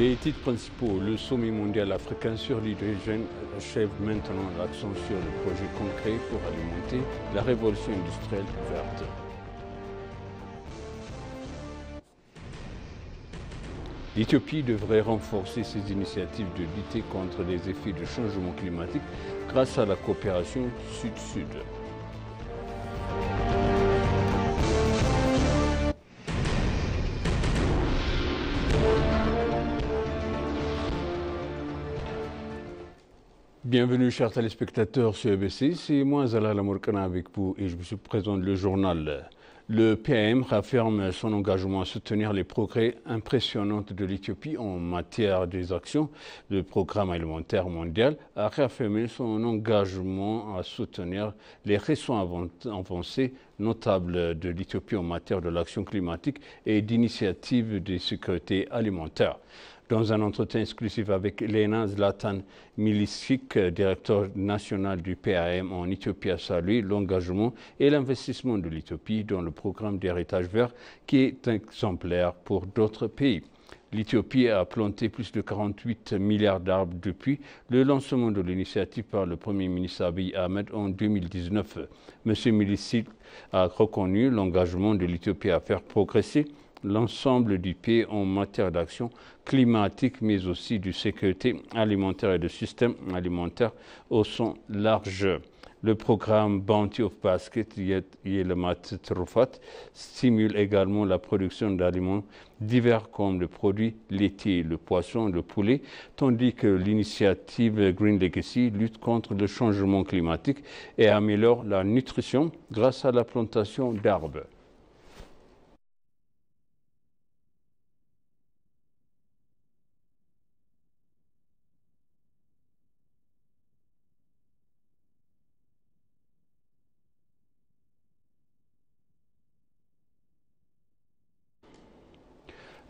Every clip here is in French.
Les titres principaux, le sommet mondial africain sur l'hydrogène achève maintenant l'accent sur le projet concret pour alimenter la révolution industrielle verte. L'Éthiopie devrait renforcer ses initiatives de lutter contre les effets du changement climatique grâce à la coopération Sud-Sud. Bienvenue chers téléspectateurs sur EBC, c'est moi Zala Lamorkana avec vous et je vous présente le journal. Le PAM réaffirme son engagement à soutenir les progrès impressionnants de l'Éthiopie en matière des actions. Le programme alimentaire mondial a réaffirmé son engagement à soutenir les récentes avancées notables de l'Éthiopie en matière de l'action climatique et d'initiatives de sécurité alimentaire. Dans un entretien exclusif avec Lena Zlatan Milicic, directeur national du PAM en Éthiopie, a salué l'engagement et l'investissement de l'Éthiopie dans le programme d'héritage vert qui est exemplaire pour d'autres pays. L'Éthiopie a planté plus de 48 milliards d'arbres depuis le lancement de l'initiative par le Premier ministre Abiy Ahmed en 2019. M. Milicic a reconnu l'engagement de l'Éthiopie à faire progresser l'ensemble du pays en matière d'action climatique, mais aussi de sécurité alimentaire et de système alimentaire au sens large. Le programme Bounty of Basket, Yelemat Trofat, stimule également la production d'aliments divers comme le produit laitier, le poisson, le poulet, tandis que l'initiative Green Legacy lutte contre le changement climatique et améliore la nutrition grâce à la plantation d'arbres.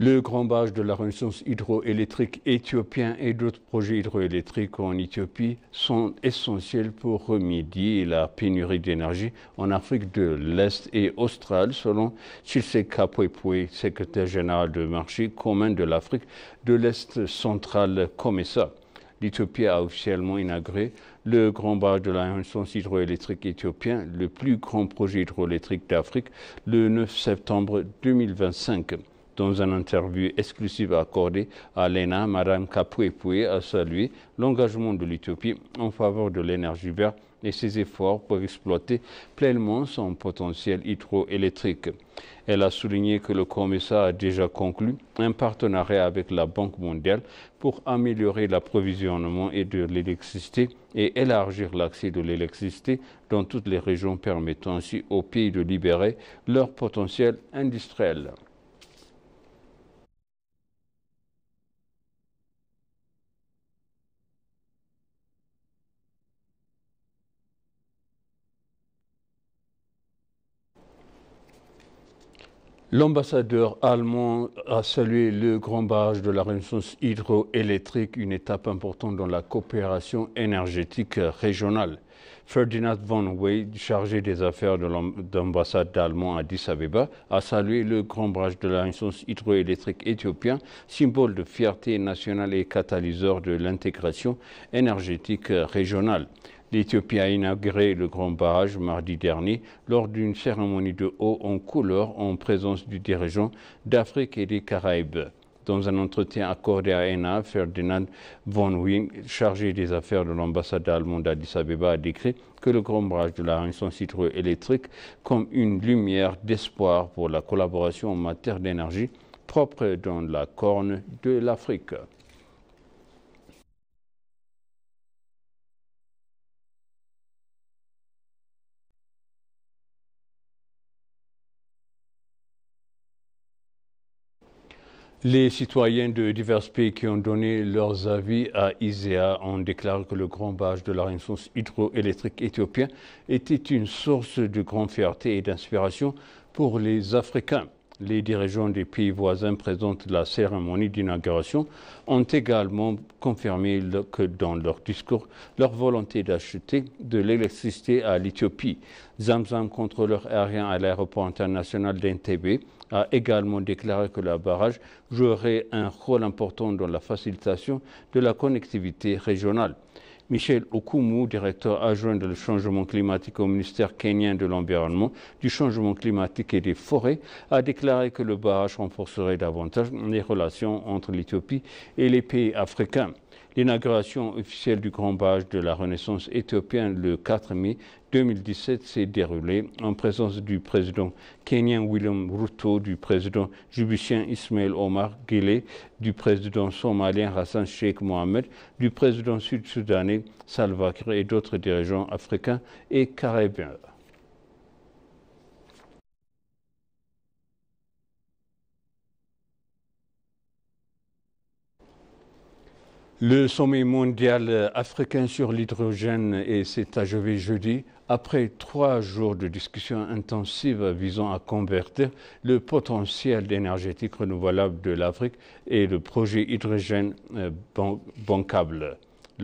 Le grand barrage de la Renaissance hydroélectrique éthiopien et d'autres projets hydroélectriques en Éthiopie sont essentiels pour remédier à la pénurie d'énergie en Afrique de l'Est et australe, selon Tshisekedi Kapwepwe, secrétaire général du marché commun de l'Afrique de l'Est centrale COMESA. L'Éthiopie a officiellement inauguré le grand barrage de la Renaissance hydroélectrique éthiopien, le plus grand projet hydroélectrique d'Afrique, le 9 septembre 2025. Dans une interview exclusive accordée à l'ENA, Mme Kapwepwe a salué l'engagement de l'Éthiopie en faveur de l'énergie verte et ses efforts pour exploiter pleinement son potentiel hydroélectrique. Elle a souligné que le COMESA a déjà conclu un partenariat avec la Banque mondiale pour améliorer l'approvisionnement de l'électricité et élargir l'accès de l'électricité dans toutes les régions, permettant ainsi aux pays de libérer leur potentiel industriel. L'ambassadeur allemand a salué le grand barrage de la Renaissance hydroélectrique, une étape importante dans la coopération énergétique régionale. Ferdinand von Wey, chargé des affaires de l'ambassade d'Allemagne à Addis Abeba, a salué le grand barrage de la Renaissance hydroélectrique éthiopien, symbole de fierté nationale et catalyseur de l'intégration énergétique régionale. L'Éthiopie a inauguré le grand barrage mardi dernier lors d'une cérémonie de haut en couleur en présence du dirigeant d'Afrique et des Caraïbes. Dans un entretien accordé à ENA, Ferdinand von Wing, chargé des affaires de l'ambassade allemande d'Addis Abeba, a décrit que le grand barrage de la Renaissance hydroélectrique comme une lumière d'espoir pour la collaboration en matière d'énergie propre dans la corne de l'Afrique. Les citoyens de divers pays qui ont donné leurs avis à ISEA ont déclaré que le grand barrage de la Renaissance hydroélectrique éthiopien était une source de grande fierté et d'inspiration pour les Africains. Les dirigeants des pays voisins présents à la cérémonie d'inauguration ont également confirmé que dans leur discours, leur volonté d'acheter de l'électricité à l'Éthiopie. Zamzam, contrôleur aérien à l'aéroport international d'Entebbe, a également déclaré que le barrage jouerait un rôle important dans la facilitation de la connectivité régionale. Michel Okumu, directeur adjoint du changement climatique au ministère kenyan de l'Environnement, du changement climatique et des forêts, a déclaré que le barrage renforcerait davantage les relations entre l'Éthiopie et les pays africains. L'inauguration officielle du grand barrage de la Renaissance éthiopienne le 4 mai 2017 s'est déroulée en présence du président kenyan William Ruto, du président djiboutien Ismaël Omar Guelleh, du président somalien Hassan Sheikh Mohamed, du président sud-soudanais Salva Kiir et d'autres dirigeants africains et caribéens. Le sommet mondial africain sur l'hydrogène s'est achevé jeudi après 3 jours de discussions intensives visant à convertir le potentiel énergétique renouvelable de l'Afrique et le projet hydrogène bancable.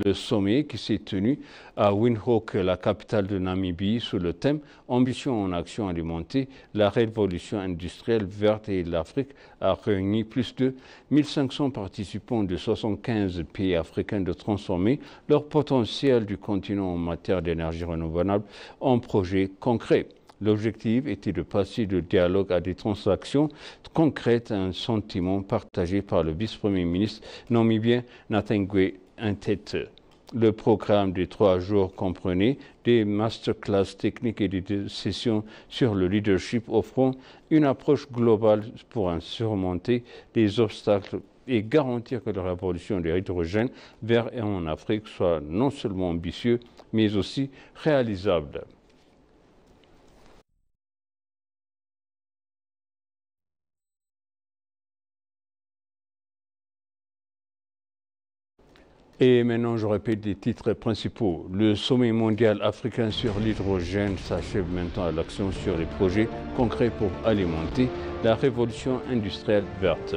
Le sommet qui s'est tenu à Windhoek, la capitale de Namibie, sous le thème « Ambition en action alimentée, la révolution industrielle verte et l'Afrique » a réuni plus de 1500 participants de 75 pays africains de transformer leur potentiel du continent en matière d'énergie renouvelable en projets concrets. L'objectif était de passer du dialogue à des transactions concrètes, un sentiment partagé par le vice-premier ministre namibien Nathangwe Ntete. Le programme de 3 jours comprenait des masterclass techniques et des sessions sur le leadership offrant une approche globale pour surmonter les obstacles et garantir que la révolution de l'hydrogène vert et en Afrique soit non seulement ambitieuse, mais aussi réalisable. Et maintenant, je répète les titres principaux. Le sommet mondial africain sur l'hydrogène s'achève maintenant à l'action sur les projets concrets pour alimenter la révolution industrielle verte.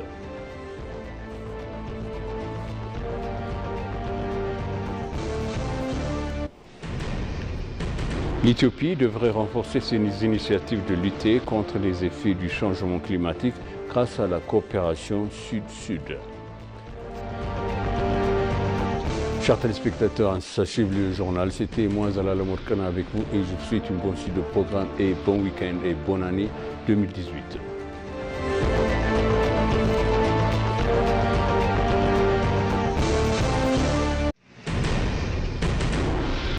L'Éthiopie devrait renforcer ses initiatives de lutter contre les effets du changement climatique grâce à la coopération Sud-Sud. Chers téléspectateurs, ainsi s'achève le journal. C'était moi, Zalala Morkana, avec vous et je vous souhaite une bonne suite de programme et bon week-end et bonne année 2018.